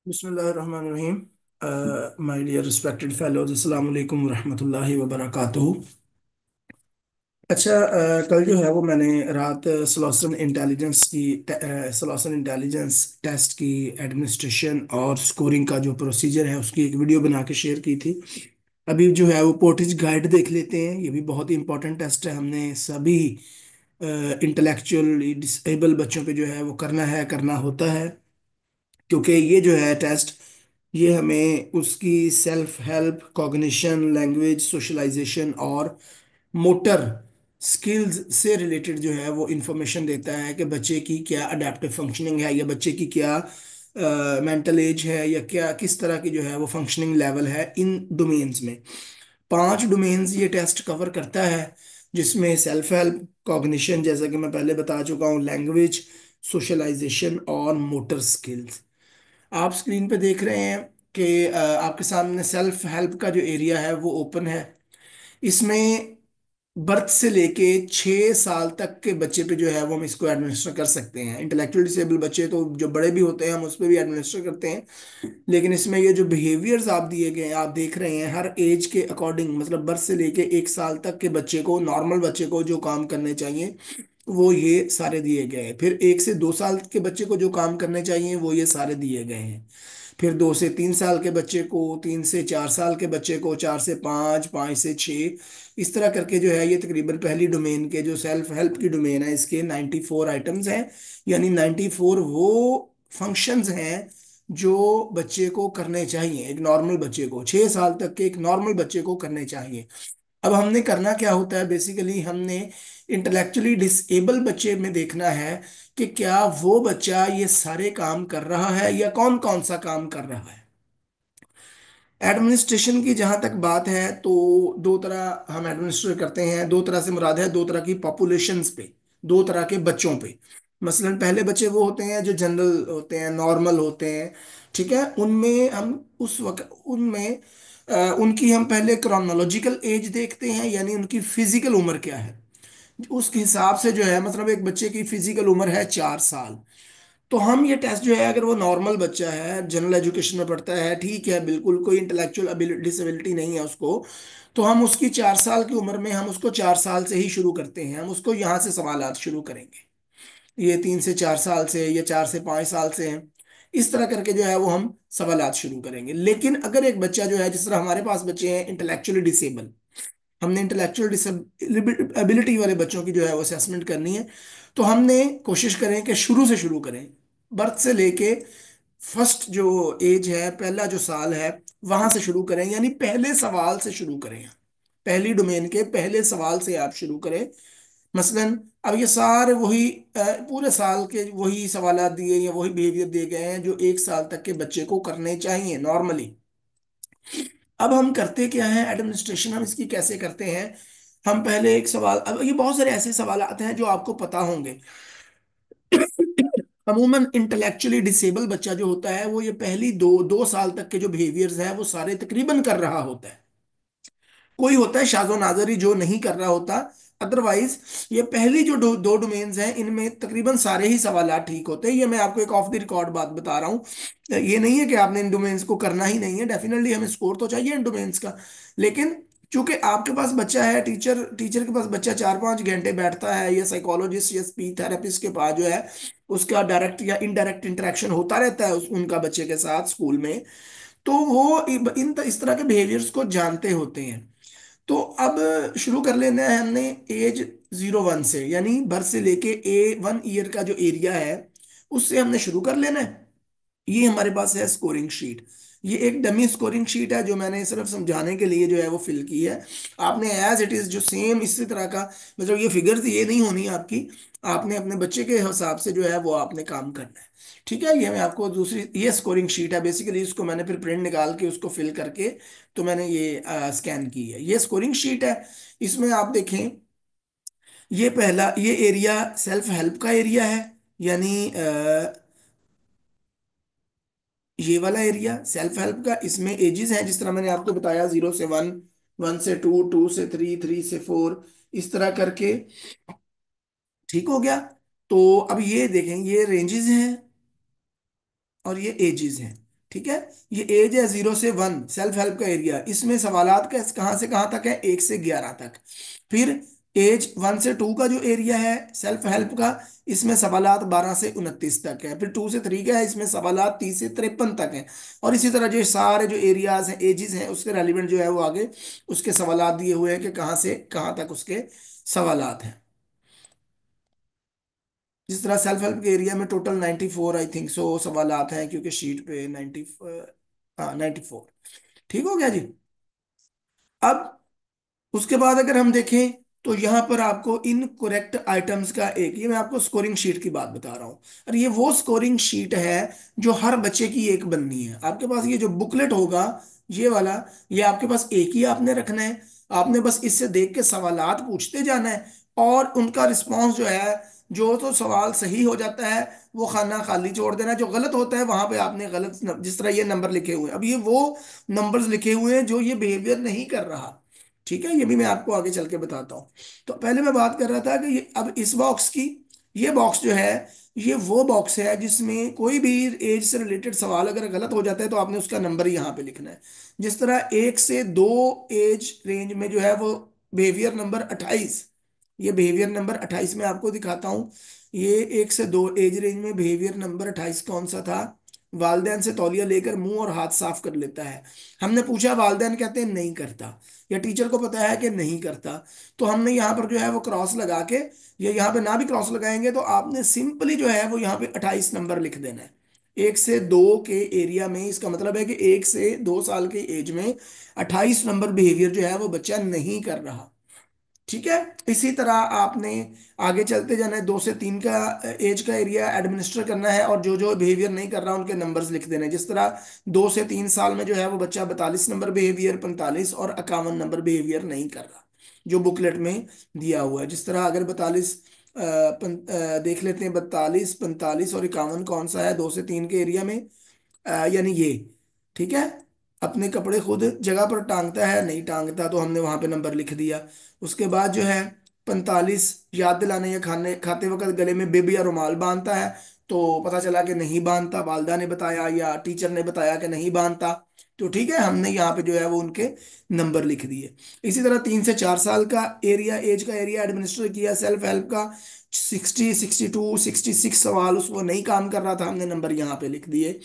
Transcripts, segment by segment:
बिस्मिल्लाहिर्रहमानिर्रहीम। My dear respected fellows, अस्सलाम वालेकुम रहमतुल्लाहि व बरकातुहू। अच्छा, कल जो है वो मैंने रात सलोसन इंटेलिजेंस टेस्ट की एडमिनिस्ट्रेशन और स्कोरिंग का जो प्रोसीजर है उसकी एक वीडियो बना के शेयर की थी। अभी जो है वो पोर्टेज गाइड देख लेते हैं। ये भी बहुत ही इंपॉर्टेंट टेस्ट है। हमने सभी इंटेलेक्चुअली डिसेबल बच्चों पे जो है वो करना होता है, क्योंकि ये जो है टेस्ट, ये हमें उसकी self help, cognition, language, socialisation और मोटर स्किल्स से रिलेटेड जो है वो इंफॉर्मेशन देता है कि बच्चे की क्या अडेप्टिव फंक्शनिंग है, या बच्चे की क्या मेंटल एज है, या क्या किस तरह की जो है वो फंक्शनिंग लेवल है इन डोमेन्स में। 5 डोमेन्स ये टेस्ट कवर करता है, जिसमें सेल्फ हेल्प, कॉग्निशन जैसा कि मैं पहले बता चुका हूँ, लैंग्वेज, सोशलाइजेशन और मोटर स्किल्स। आप स्क्रीन पे देख रहे हैं कि आपके सामने सेल्फ हेल्प का जो एरिया है वो ओपन है। इसमें बर्थ से लेके 6 साल तक के बच्चे पे जो है वो हम इसको एडमिनिस्टर कर सकते हैं। इंटेलेक्चुअल डिसेबल बच्चे तो जो बड़े भी होते हैं हम उस पर भी एडमिनिस्टर करते हैं, लेकिन इसमें ये जो बिहेवियर्स आप दिए गए हैं, आप देख रहे हैं हर एज के अकॉर्डिंग, मतलब बर्थ से लेके 1 साल तक के बच्चे को, नॉर्मल बच्चे को जो काम करने चाहिए वो ये सारे दिए गए हैं। फिर 1 से 2 साल के बच्चे को जो काम करने चाहिए वो ये सारे दिए गए हैं। फिर 2 से 3 साल के बच्चे को, 3 से 4 साल के बच्चे को, 4 से 5, 5 से 6, इस तरह करके जो है ये तकरीबन पहली डोमेन के जो सेल्फ हेल्प की डोमेन है इसके 94 आइटम्स हैं। यानी 94 वो फंक्शंस हैं जो बच्चे को करने चाहिए, एक नॉर्मल बच्चे को, 6 साल तक के एक नॉर्मल बच्चे को करने चाहिए। अब हमने करना क्या होता है, बेसिकली हमने इंटेलेक्चुअली डिसेबल बच्चे में देखना है कि क्या वो बच्चा ये सारे काम कर रहा है या कौन कौन सा काम कर रहा है। एडमिनिस्ट्रेशन की जहां तक बात है तो दो तरह हम एडमिनिस्ट्रेट करते हैं। दो तरह से मुराद है दो तरह की पॉपुलेशंस पे, दो तरह के बच्चों पे। मसलन पहले बच्चे वो होते हैं जो जनरल होते हैं, नॉर्मल होते हैं, ठीक है। उनमें हम उस वक्त उनमें उनकी हम पहले क्रोनोलॉजिकल एज देखते हैं, यानी उनकी फिजिकल उम्र क्या है। उसके हिसाब से जो है, मतलब एक बच्चे की फिजिकल उम्र है 4 साल, तो हम ये टेस्ट जो है, अगर वो नॉर्मल बच्चा है, जनरल एजुकेशन में पढ़ता है, ठीक है, बिल्कुल कोई इंटेलेक्चुअल डिसेबिलिटी नहीं है उसको, तो हम उसकी 4 साल की उम्र में हम उसको 4 साल से ही शुरू करते हैं। हम उसको यहाँ से सवालात शुरू करेंगे। ये 3 से 4 साल से या 4 से 5 साल से हैं, इस तरह करके जो है वो हम सवालात शुरू करेंगे। लेकिन अगर एक बच्चा जो है, जिस तरह हमारे पास बच्चे हैं इंटेलेक्चुअली डिसेबल, हमने इंटेलेक्चुअल डिसेबिलिटी वाले बच्चों की जो है वो असेसमेंट करनी है, तो हमने कोशिश करें कि शुरू से शुरू करें। बर्थ से लेके फर्स्ट जो एज है, पहला जो साल है, वहां से शुरू करें, यानी पहले सवाल से शुरू करें। पहली डोमेन के पहले सवाल से आप शुरू करें। मसलन अब ये सारे वही पूरे साल के वही सवालात दिए या वही बिहेवियर दिए गए हैं जो 1 साल तक के बच्चे को करने चाहिए नॉर्मली। अब हम करते क्या है, एडमिनिस्ट्रेशन हम इसकी कैसे करते हैं। हम पहले एक सवाल, अब ये बहुत सारे ऐसे सवाल आते हैं जो आपको पता होंगे। अमूमन इंटेलेक्चुअली डिसेबल बच्चा जो होता है वो ये पहली दो दो साल तक के जो बिहेवियर्स है वो सारे तकरीबन कर रहा होता है। कोई होता है शाज़ो नाज़री जो नहीं कर रहा होता। अदरवाइज ये पहली जो दो डोमेन्स हैं इनमें तकरीबन सारे ही सवालात ठीक होते हैं। ये मैं आपको एक ऑफ द रिकॉर्ड बात बता रहा हूँ। ये नहीं है कि आपने इन डोमेन्स को करना ही नहीं है, डेफिनेटली हमें स्कोर तो चाहिए इन डोमेन्स का। लेकिन चूंकि आपके पास बच्चा है, टीचर टीचर के पास बच्चा 4-5 घंटे बैठता है, या साइकोलॉजिस्ट या स्पीच थेरेपिस्ट के पास जो है उसका डायरेक्ट या इनडायरेक्ट इंटरेक्शन होता रहता है उनका बच्चे के साथ स्कूल में, तो वो इस तरह के बिहेवियर्स को जानते होते हैं। तो अब शुरू कर लेना है हमने एज 01 से, यानी बर्थ से लेके A1 ईयर का जो एरिया है उससे हमने शुरू कर लेना है। ये हमारे पास है स्कोरिंग शीट। ये एक डमी स्कोरिंग शीट है जो मैंने सिर्फ समझाने के लिए जो है वो फिल की है। आपने एज इट इज जो सेम इसी तरह का, मतलब ये फिगर्स ये नहीं होनी आपकी, आपने अपने बच्चे के हिसाब से जो है वो आपने काम करना है। ठीक है, ये मैं आपको दूसरी, ये स्कोरिंग शीट है बेसिकली, इसको मैंने फिर प्रिंट निकाल के उसको फिल करके तो मैंने ये स्कैन की है। ये स्कोरिंग शीट है। इसमें आप देखें, ये पहला ये एरिया सेल्फ हेल्प का एरिया है, यानी ये वाला एरिया सेल्फ हेल्प का। इसमें एजेस हैं जिस तरह मैंने आपको बताया, 0 से 1, 1 से 2, 2 से 3, 3 से 4, इस तरह करके। ठीक हो गया। तो अब ये देखें, ये रेंजेस हैं और ये एजेस हैं। ठीक है। ये एज है 0 से 1, सेल्फ हेल्प का एरिया, इसमें सवालात का कहाँ से कहाँ तक है, 1 से 11 तक। फिर एज 1 से 2 का जो एरिया है सेल्फ हेल्प का, इसमें सवालात 12 से 29 तक है। फिर 2 से 3 का है, इसमें सवालात 30 से 53 तक है। और इसी तरह जो सारे जो एरियाज हैं, एजिस हैं, उसके रेलिवेंट जो है वो आगे उसके सवालात दिए हुए हैं कि कहाँ से कहाँ तक उसके सवालात हैं। जिस तरह सेल्फ हेल्प के एरिया में टोटल 94 आई थिंक सो सवालात हैं, क्योंकि शीट पे 90, हाँ 94। ठीक हो गया जी। अब उसके बाद अगर हम देखें तो यहाँ पर आपको इनकोरेक्ट आइटम्स का एक, ये मैं आपको स्कोरिंग शीट की बात बता रहा हूँ। और ये वो स्कोरिंग शीट है जो हर बच्चे की एक बननी है। आपके पास ये जो बुकलेट होगा, ये वाला, ये आपके पास एक ही आपने रखना है। आपने बस इससे देख के सवालात पूछते जाना है, और उनका रिस्पॉन्स जो है, जो तो सवाल सही हो जाता है वो खाना खाली छोड़ देना है, जो गलत होता है वहां पे आपने गलत जिस तरह ये नंबर लिखे हुए हैं, अब ये वो नंबर्स लिखे हुए हैं जो ये बिहेवियर नहीं कर रहा। ठीक है, ये भी मैं आपको आगे चल के बताता हूँ। तो पहले मैं बात कर रहा था कि ये अब इस बॉक्स की, ये बॉक्स जो है, ये वो बॉक्स है जिसमें कोई भी एज से रिलेटेड सवाल अगर गलत हो जाता है तो आपने उसका नंबर ही यहाँ पे लिखना है। जिस तरह 1 से 2 एज रेंज में जो है वो बिहेवियर नंबर 28, ये बिहेवियर नंबर 28 में आपको दिखाता हूँ। ये 1 से 2 एज रेंज में बिहेवियर नंबर 28 कौन सा था? वालदेन से तौलिया लेकर मुंह और हाथ साफ कर लेता है। हमने पूछा, वालदेन कहते हैं नहीं करता, या टीचर को पता है कि नहीं करता, तो हमने यहाँ पर जो है वो क्रॉस लगा के, या यहाँ पे ना भी क्रॉस लगाएंगे तो आपने सिंपली जो है वो यहाँ पे 28 नंबर लिख देना है। 1 से 2 के एरिया में, इसका मतलब है कि 1 से 2 साल के एज में 28 नंबर बिहेवियर जो है वो बच्चा नहीं कर रहा। ठीक है। इसी तरह आपने आगे चलते जाना है, 2 से 3 का एज का एरिया एडमिनिस्टर करना है, और जो जो बिहेवियर नहीं कर रहा उनके नंबर्स लिख देने हैं। जिस तरह 2 से 3 साल में जो है वो बच्चा 42 नंबर बिहेवियर, 45 और 51 नंबर बिहेवियर नहीं कर रहा, जो बुकलेट में दिया हुआ है। जिस तरह अगर 42, देख लेते हैं, 42, 45 और 51 कौन सा है 2 से 3 के एरिया में, यानी ये। ठीक है। अपने कपड़े खुद जगह पर टांगता है, नहीं टांगता, तो हमने वहां पे नंबर लिख दिया। उसके बाद जो है 45, याद दिलाने या खाने खाते वक्त गले में बिब या रुमाल बांधता है, तो पता चला कि नहीं बांधता, वालदा ने बताया या टीचर ने बताया कि नहीं बांधता, तो ठीक है, हमने यहाँ पे जो है वो उनके नंबर लिख दिए। इसी तरह 3 से 4 साल का एरिया, एज का एरिया एडमिनिस्टर किया सेल्फ हेल्प का, 60, 62, 66 सवाल उसको नहीं काम कर रहा था, हमने नंबर यहाँ पे लिख दिए।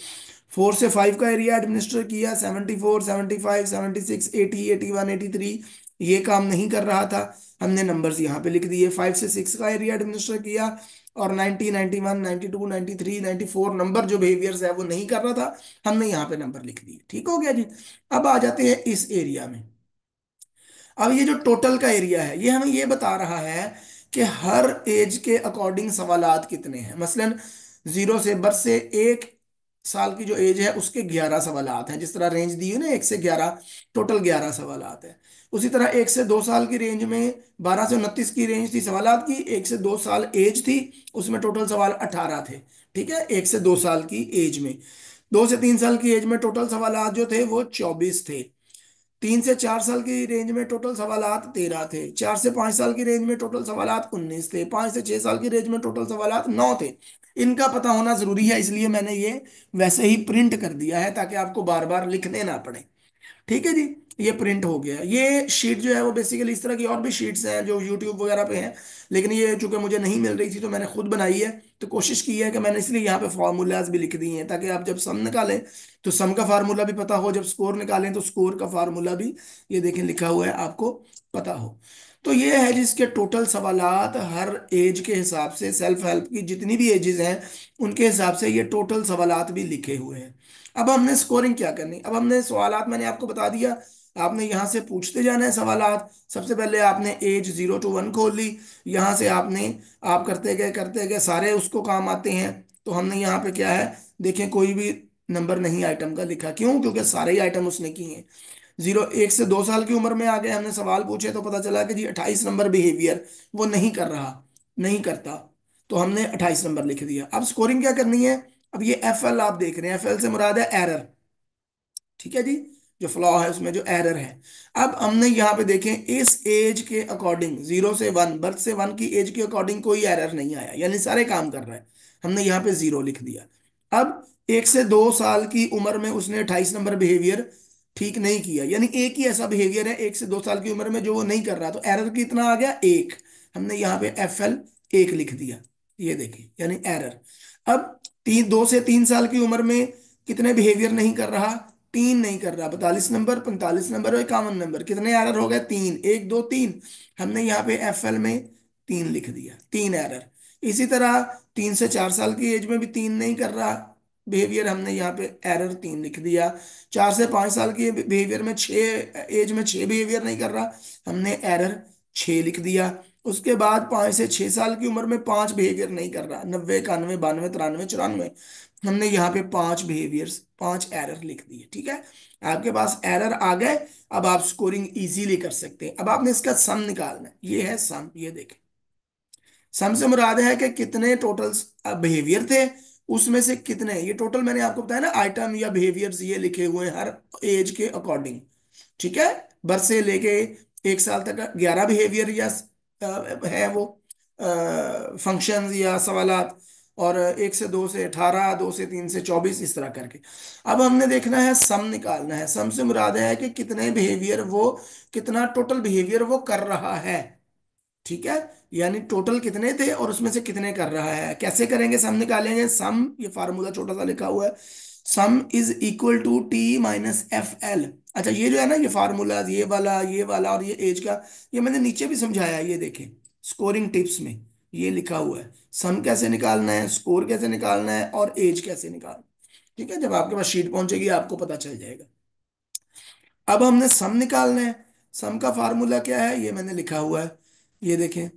4 से 5 का एरिया एडमिनिस्टर किया, 74, 75, 76, 80, 81, 83, ये काम नहीं कर रहा था, हमने नंबर्स यहाँ पे लिख दिए। 5 से 6 का एरिया एडमिनिस्टर किया, और 90, 91, 92, 93, 94 नंबर जो बिहेवियर्स है वो नहीं कर रहा था, हमने यहाँ पे नंबर लिख दिए। ठीक हो गया जी। अब आ जाते हैं इस एरिया में। अब ये जो टोटल का एरिया है, ये हमें ये बता रहा है कि हर एज के अकॉर्डिंग सवालात कितने हैं। मसलन 0 से बर्थ से 1 साल की जो एज है उसके 11 सवालात हैं। जिस तरह रेंज दी है ना 1 से 11, टोटल 11 सवालात है। उसी तरह 1 से 2 साल की रेंज में 12 से 29 की रेंज थी सवालात की, 1 से 2 साल एज थी, उसमें टोटल सवाल 18 थे। ठीक है, 1 से 2 साल की एज में। 2 से 3 साल की एज में टोटल सवालात जो थे वो 24 थे। 3 से 4 साल की रेंज में टोटल सवालात 13 थे। 4 से 5 साल की रेंज में टोटल सवालात 19 थे। 5 से 6 साल की रेंज में टोटल सवालात 9 थे। इनका पता होना जरूरी है, इसलिए मैंने ये वैसे ही प्रिंट कर दिया है ताकि आपको बार बार लिखने ना पड़े। ठीक है जी। ये प्रिंट हो गया। ये शीट जो है वो बेसिकली, इस तरह की और भी शीट्स हैं जो यूट्यूब वगैरह पे हैं, लेकिन ये चूंकि मुझे नहीं मिल रही थी तो मैंने खुद बनाई है। तो कोशिश की है कि मैंने इसलिए यहाँ पे फार्मूलाज भी लिख दिए हैं, ताकि आप जब सम निकालें तो सम का फार्मूला भी पता हो, जब स्कोर निकालें तो स्कोर का फार्मूला भी, ये देखें लिखा हुआ है, आपको पता हो। तो ये है जिसके टोटल सवालात हर एज के हिसाब से, सेल्फ हेल्प की जितनी भी एजेस हैं उनके हिसाब से ये टोटल सवालात भी लिखे हुए हैं। अब हमने स्कोरिंग क्या करनी, अब हमने सवालात मैंने आपको बता दिया, आपने यहाँ से पूछते जाना है सवालात। सबसे पहले आपने एज 0 to 1 खोल ली, यहाँ से आपने, आप करते गए सारे उसको काम आते हैं। तो हमने यहाँ पे क्या है, देखें कोई भी नंबर नहीं आइटम का लिखा, क्यों? क्योंकि सारे ही आइटम उसने किए हैं। 1 से 2 साल की उम्र में आ गए, हमने सवाल पूछे तो पता चला कि जी 28 नंबर बिहेवियर वो नहीं कर रहा, नहीं करता, तो हमने 28 नंबर लिख दिया। अब स्कोरिंग क्या करनी है? अब ये एफ एल आप देख रहे हैं, एफ एल से मुराद है एरर। ठीक है जी, जो फ्लॉ है उसमें जो एरर है। अब हमने यहाँ पे देखें, इस एज के अकॉर्डिंग 0 से 1, बर्थ से 1 की एज के अकॉर्डिंग कोई एरर नहीं आया, यानी सारे काम कर रहा है, हमने यहाँ पे 0 लिख दिया। अब 1 से 2 साल की उम्र में उसने 28 नंबर बिहेवियर ठीक नहीं किया, यानी एक ही ऐसा बिहेवियर है 1 से 2 साल की उम्र में जो वो नहीं कर रहा, तो एरर कितना आ गया, एक। हमने यहाँ पे FL एक लिख दिया, ये देखिए, यानी एरर। अब 2 से 3 साल की उम्र में कितने बिहेवियर नहीं कर रहा, तीन नहीं कर रहा, 42 नंबर, 45 नंबर और 51 नंबर, कितने एरर हो गए, तीन, एक दो तीन। हमने यहाँ पे FL में तीन लिख दिया, तीन एरर। इसी तरह 3 से 4 साल की एज में भी तीन नहीं कर रहा बिहेवियर, हमने यहाँ पे एरर तीन लिख दिया। 4 से 5 साल की बिहेवियर में छः एज में छः बिहेवियर नहीं कर रहा, हमने एरर छः लिख दिया। उसके बाद 5 से 6 साल की उम्र में पांच बिहेवियर नहीं कर रहा, 90, 91, 92, 93, 94, हमने यहाँ पे पांच बिहेवियर्स, पांच एरर लिख दिए। ठीक है, आपके पास एरर आ गए। अब आप स्कोरिंग इजीली कर सकते हैं। अब आपने इसका सम निकालना है, ये है सम, ये देखें। सम से मुराद है कि कितने टोटल बिहेवियर थे, उसमें से कितने, ये टोटल मैंने आपको बताया ना, आइटम या बिहेवियर्स ये लिखे हुए हैं हर एज के अकॉर्डिंग। ठीक है, बर्थ से लेके 1 साल तक 11 बिहेवियर या है वो फंक्शंस या सवालात, और 1 से 2 से 18, 2 से 3 से 24, इस तरह करके। अब हमने देखना है सम निकालना है। सम से मुराद है कि कितने बिहेवियर वो, कितना टोटल बिहेवियर वो कर रहा है। ठीक है, यानी टोटल कितने थे और उसमें से कितने कर रहा है। कैसे करेंगे, सम निकालेंगे। सम, ये फार्मूला छोटा सा लिखा हुआ है, sum is equal to T - FL। अच्छा, ये जो है ना, ये फार्मूला, ये वाला और ये एज का, ये मैंने नीचे भी समझाया है, ये देखें स्कोरिंग टिप्स में ये लिखा हुआ है। सम कैसे निकालना है, स्कोर कैसे निकालना है, और एज कैसे निकालना है। ठीक है, जब आपके पास शीट पहुंचेगी आपको पता चल जाएगा। अब हमने सम निकालना है। सम का फार्मूला क्या है, ये मैंने लिखा हुआ है, ये देखें।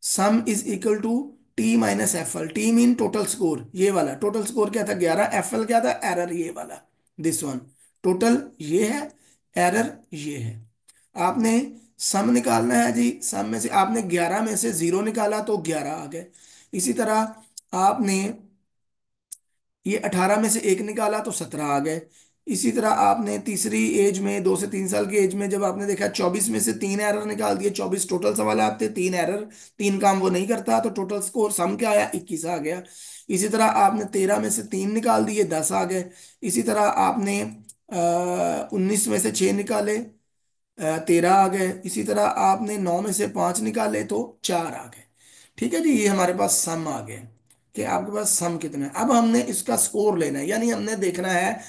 Sum is equal to T - FL। T mean total score, ये वाला टोटल स्कोर क्या था, 11, FL क्या था, एरर, ये वाला, दिस वन। टोटल ये है, एरर ये है। आपने सम निकालना है जी। सम में से आपने 11 में से जीरो निकाला तो 11 आ गए। इसी तरह आपने ये 18 में से एक निकाला तो 17 आ गए। इसी तरह आपने तीसरी एज में, 2 से 3 साल की एज में, जब आपने देखा 24 में से तीन एरर निकाल दिए, 24 टोटल सवाल आते, तीन एरर, तीन काम वो नहीं करता, तो टोटल स्कोर सम क्या आया, 21 आ गया। इसी तरह आपने 13 में से तीन निकाल दिए, 10 आ गए। इसी तरह आपने 19 में से छः निकाले, 13 आ गए। इसी तरह आपने 9 में से पांच निकाले तो चार आ गए। ठीक है जी, ये हमारे पास सम आ गया कि आपके पास सम कितना है। अब हमने इसका स्कोर लेना है, यानी हमने देखना है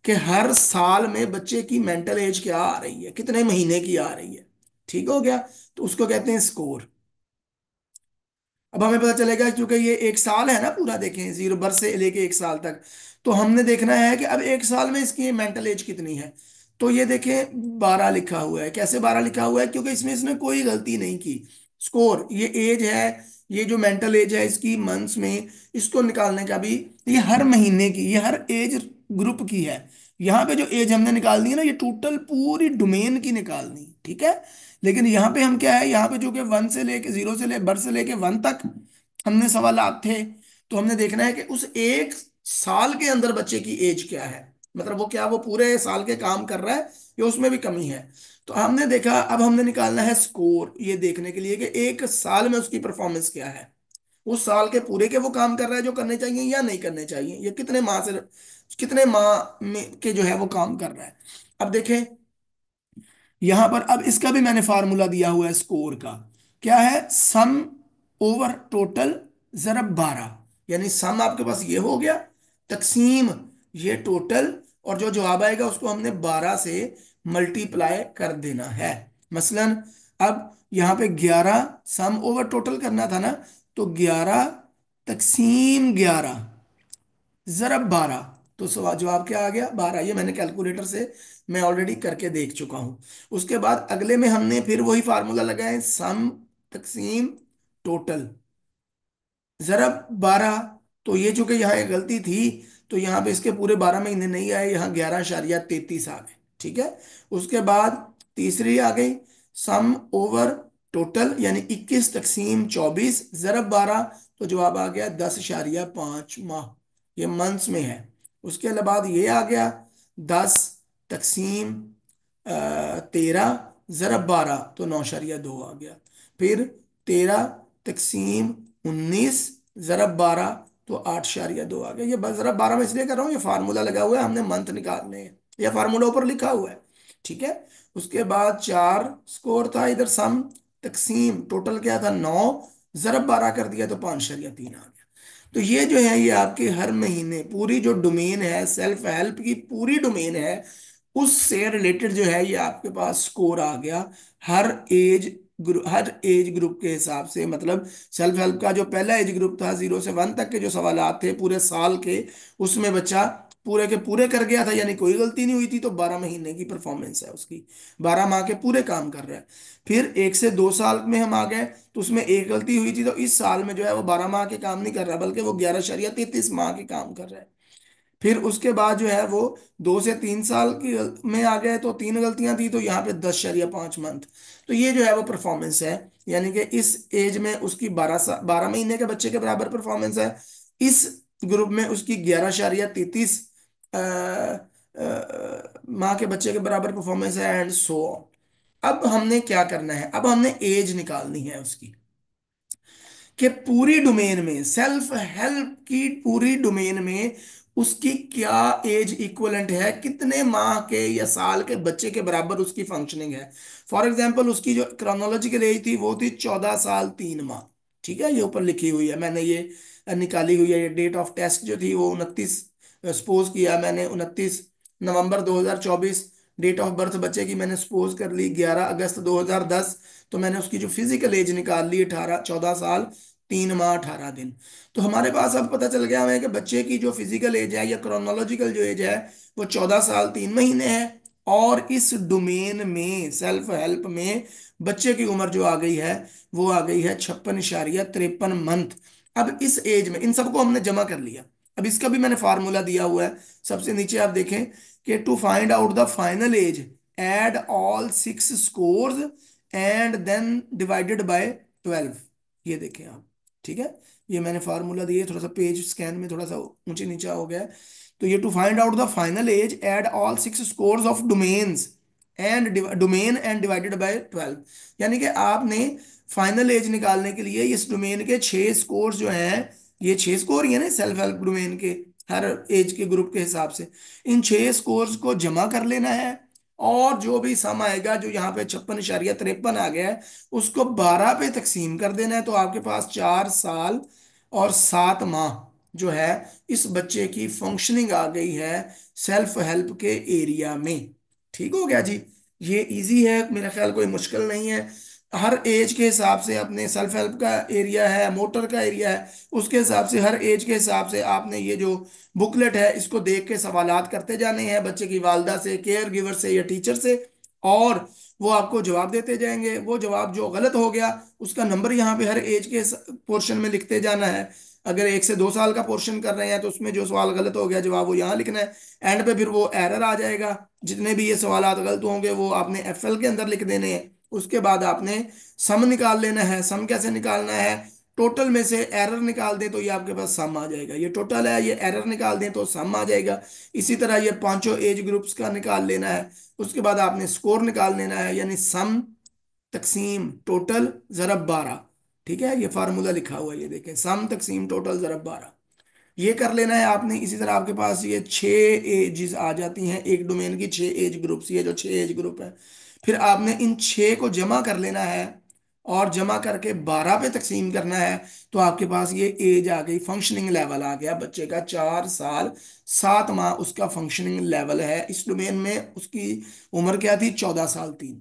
कि हर साल में बच्चे की मेंटल एज क्या आ रही है, कितने महीने की आ रही है। ठीक हो गया, तो उसको कहते हैं स्कोर। अब हमें पता चलेगा, क्योंकि ये 1 साल है ना पूरा, देखें जीरो बर्थ से लेके 1 साल तक, तो हमने देखना है कि अब 1 साल में इसकी मेंटल एज कितनी है। तो ये देखें 12 लिखा हुआ है। कैसे 12 लिखा हुआ है, क्योंकि इसमें इसने कोई गलती नहीं की। स्कोर, ये एज है, ये जो मेंटल एज है इसकी मंथ्स में, इसको निकालने का भी, ये हर महीने की, ये हर एज ग्रुप की है। यहाँ पे जो एज हमने निकालनी है ना, ये टोटल पूरी डोमेन की निकालनी, ठीक है। लेकिन यहाँ पे हम क्या है, यहाँ पे जो कि वन से लेके जीरो से ले बर्थ से लेके वन तक हमने सवालात थे, तो हमने देखना है कि उस 1 साल के अंदर बच्चे की एज क्या है, मतलब वो क्या, वो पूरे साल के काम कर रहा है या उसमें भी कमी है। तो हमने देखा, अब हमने निकालना है स्कोर, ये देखने के लिए कि 1 साल में उसकी परफॉर्मेंस क्या है, उस साल के पूरे के वो काम कर रहा है जो करने चाहिए या नहीं करने चाहिए, ये कितने माह में के जो है वो काम कर रहा है। अब देखें यहां पर, अब इसका भी मैंने फार्मूला दिया हुआ है स्कोर का। क्या है, सम ओवर टोटल जरब 12, यानी सम आपके पास ये हो गया, तकसीम ये टोटल, और जो जवाब आएगा उसको हमने 12 से मल्टीप्लाई कर देना है। मसलन अब यहाँ पे 11 सम ओवर टोटल करना था ना, तो 11 तकसीम 11 जरब 12, तो सवाल जवाब क्या आ गया, 12। ये मैंने कैलकुलेटर से मैं ऑलरेडी करके देख चुका हूं। उसके बाद अगले में हमने फिर वही फार्मूला लगाए, सम तकसीम टोटल जरब 12। तो ये चूंकि यहाँ एक गलती थी, तो यहाँ पे इसके पूरे 12 महीने नहीं आए, यहाँ 11,33 आ गए। ठीक है, उसके बाद तीसरी आ गई, सम ओवर टोटल, यानी 21 तकसीम 24 जरब 12, तो जवाब आ गया 10,5 माह, ये मंथ्स में है। उसके बाद ये आ गया 10 तकसीम 13 जरब 12, तो 9,2 आ गया। फिर 13 तकसीम 19 जरब 12, तो 8.2 आ गया। ये बस जरा 12 में इसलिए कर रहा हूँ, ये फार्मूला लगा हुआ है, हमने मंथ निकालने हैं, या फार्मूला ऊपर लिखा हुआ है। ठीक है। उसके बाद 4 स्कोर था इधर, सम तकसीम टोटल क्या था 9, जरब 12 कर दिया तो 5.3 आ गया। तो ये जो है ये आपके हर महीने पूरी जो डोमेन है सेल्फ हेल्प की पूरी डोमेन है, उससे रिलेटेड जो है ये आपके पास स्कोर आ गया। हर एज ग्रुप के हिसाब से, मतलब सेल्फ हेल्प का जो पहला एज ग्रुप था 0 से 1 तक के जो सवालात थे पूरे साल के, उसमें बच्चा पूरे के पूरे कर गया था, यानी कोई गलती नहीं हुई थी, तो 12 महीने की परफॉर्मेंस है उसकी, 12 माह के पूरे काम कर रहा है। फिर 1 से 2 साल में हम आ गए, तो उसमें एक गलती हुई थी, तो इस साल में जो है वो 12 माह के काम नहीं कर रहा, बल्कि वो 11.33 माह के काम कर रहा है। फिर उसके बाद जो है वो 2 से 3 साल की में आ गए, तो 3 गलतियां थी, तो यहाँ पे 10.5 मंथ। तो ये जो है वो परफॉर्मेंस है, यानी कि इस एज में उसकी 12 महीने के बच्चे के बराबर परफॉर्मेंस है, इस ग्रुप में उसकी 11.33 माह के बच्चे के बराबर परफॉर्मेंस है, एंड सो ऑन। अब हमने क्या करना है, अब हमने एज निकालनी है उसकी, कि पूरी डोमेन में सेल्फ हेल्प की पूरी डोमेन में उसकी क्या एज इक्वलेंट है, कितने माह के या साल के बच्चे के बराबर उसकी फंक्शनिंग है। फॉर एग्जांपल उसकी जो क्रोनोलॉजिकल एज थी वो थी 14 साल 3 माह। ठीक है, ये ऊपर लिखी हुई है, मैंने ये निकाली हुई है। ये डेट ऑफ टेस्ट जो थी वो 29, सपोज किया मैंने 29 नवंबर 2024। डेट ऑफ बर्थ बच्चे की मैंने सपोज कर ली 11 अगस्त 2010। तो मैंने उसकी जो फिजिकल एज निकाल ली 14 साल 3 माह 18 दिन। तो हमारे पास अब पता चल गया हमें कि बच्चे की जो फिजिकल एज है या क्रोनोलॉजिकल जो एज है वो 14 साल 3 महीने है। और इस डोमेन में सेल्फ हेल्प में बच्चे की उम्र जो आ गई है वो आ गई है 56.53 मंथ। अब इस एज में इन सबको हमने जमा कर लिया। अब इसका भी मैंने फार्मूला दिया हुआ है, सबसे नीचे आप देखें कि to find out the final age, add all 6 scores and then divided by 12। ये देखें आप। ठीक है, ये मैंने फार्मूला दिया, थोड़ा सा पेज स्कैन में थोड़ा सा ऊंचे नीचे हो गया है। तो ये to find out the final age, add all 6 scores of domains and domain and divided by 12। यानी कि आपने फाइनल एज निकालने के लिए इस डोमेन के 6 स्कोर जो हैं, ये 6 स्कोर ही है ना सेल्फ हेल्प डोमेन के, हर एज के ग्रुप के हिसाब से, इन 6 स्कोर्स को जमा कर लेना है। और जो भी सम आएगा, जो यहाँ पे 56.53 आ गया है, उसको 12 पे तकसीम कर देना है, तो आपके पास 4 साल और 7 माह जो है इस बच्चे की फंक्शनिंग आ गई है सेल्फ हेल्प के एरिया में। ठीक हो गया जी। ये इजी है, मेरा ख्याल कोई मुश्किल नहीं है। हर एज के हिसाब से अपने सेल्फ हेल्प का एरिया है, मोटर का एरिया है, उसके हिसाब से हर एज के हिसाब से आपने ये जो बुकलेट है इसको देख के सवालात करते जाने हैं बच्चे की वालदा से, केयर गिवर से या टीचर से, और वो आपको जवाब देते जाएंगे। वो जवाब जो गलत हो गया उसका नंबर यहाँ पे हर एज के पोर्शन में लिखते जाना है। अगर 1 से 2 साल का पोर्शन कर रहे हैं तो उसमें जो सवाल गलत हो गया जवाब वो यहाँ लिखना है। एंड पे फिर वो एरर आ जाएगा, जितने भी ये सवालात गलत होंगे वो आपने एफएल के अंदर लिख देने हैं। उसके बाद आपने सम निकाल लेना है। सम कैसे निकालना है, टोटल में से एरर निकाल दें तो ये आपके पास सम आ जाएगा। ये टोटल है, ये एरर निकाल दें तो सम आ जाएगा। इसी तरह ये पांचों एज ग्रुप्स का निकाल लेना है। उसके बाद आपने स्कोर निकाल लेना है, यानी सम तकसीम टोटल ज़रब 12। ठीक है, ये फार्मूला लिखा हुआ है, ये देखें, सम तकसीम टोटल ज़रब 12, ये कर लेना है आपने। इसी तरह आपके पास ये 6 एजेस आ जाती हैं, एक डोमेन की 6 एज ग्रुप्स, ये जो 6 एज ग्रुप है, फिर आपने इन 6 को जमा कर लेना है और जमा करके 12 पे तकसीम करना है। तो आपके पास ये एज आ गई, फंक्शनिंग लेवल आ गया बच्चे का, 4 साल 7 माह उसका फंक्शनिंग लेवल है। इस डोमेन में उसकी उम्र क्या थी, 14 साल 3।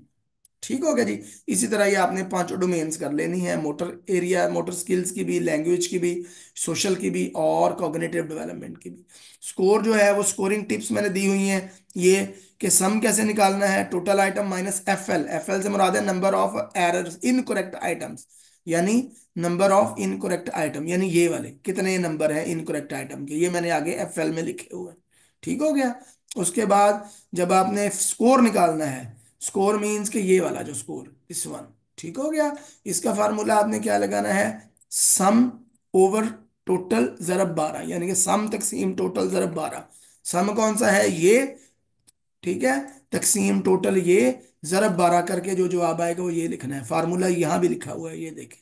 ठीक हो गया जी। इसी तरह ये आपने पांचों डोमेन्स कर लेनी है, मोटर एरिया, मोटर स्किल्स की भी, लैंग्वेज की भी, सोशल की भी, और कॉग्निटिव डेवलपमेंट की भी। स्कोर जो है वो स्कोरिंग टिप्स मैंने दी हुई हैं, ये कि सम कैसे निकालना है, total item minus FL. FL से मुराद है number of errors incorrect items, यानी नंबर ऑफ इनकरेक्ट आइटम, यानी ये वाले कितने नंबर हैं इनकरेक्ट आइटम के, ये मैंने आगे एफएल में लिखे हुए हैं। ठीक हो गया। उसके बाद जब आपने स्कोर निकालना है, स्कोर मीन्स के ये वाला जो स्कोर, इस वन। ठीक हो गया। इसका फार्मूला आपने क्या लगाना है, सम ओवर टोटल ज़रब 12, यानी कि सम तकसीम टोटल ज़रब 12। सम कौन सा है, ये। ठीक है, तकसीम टोटल ये, ज़रब 12 करके जो जवाब आएगा वो ये लिखना है। फार्मूला यहाँ भी लिखा हुआ है, ये देखें।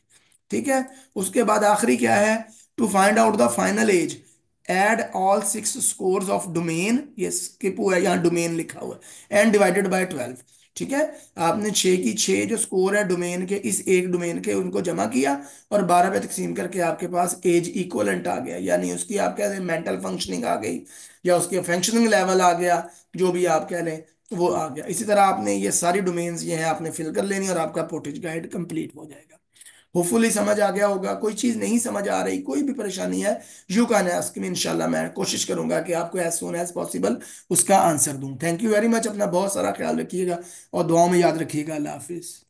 ठीक है। उसके बाद आखिरी क्या है, to find out the final age, add all 6 scores of domain, ये स्किप हुआ है, यहाँ डोमेन लिखा हुआ है, एंड डिवाइडेड बाय 12। ठीक है, आपने 6 जो स्कोर है डोमेन के, इस एक डोमेन के, उनको जमा किया और 12 पे तकसीम करके आपके पास एज इक्वलेंट आ गया, यानी उसकी आप कह लें मेंटल फंक्शनिंग आ गई, या उसके फंक्शनिंग लेवल आ गया, जो भी आप कह लें वो आ गया। इसी तरह आपने ये सारी डोमेन्स ये हैं आपने फिल कर लेनी और आपका पोर्टेज गाइड कंप्लीट हो जाएगा। होपफुली समझ आ गया होगा। कोई चीज़ नहीं समझ आ रही, कोई भी परेशानी है, यू कैन आस्क मी, इंशाल्लाह मैं कोशिश करूंगा कि आपको एज सुन एज पॉसिबल उसका आंसर दूं। थैंक यू वेरी मच, अपना बहुत सारा ख्याल रखिएगा और दुआओं में याद रखिएगा। अल्लाह हाफिज़।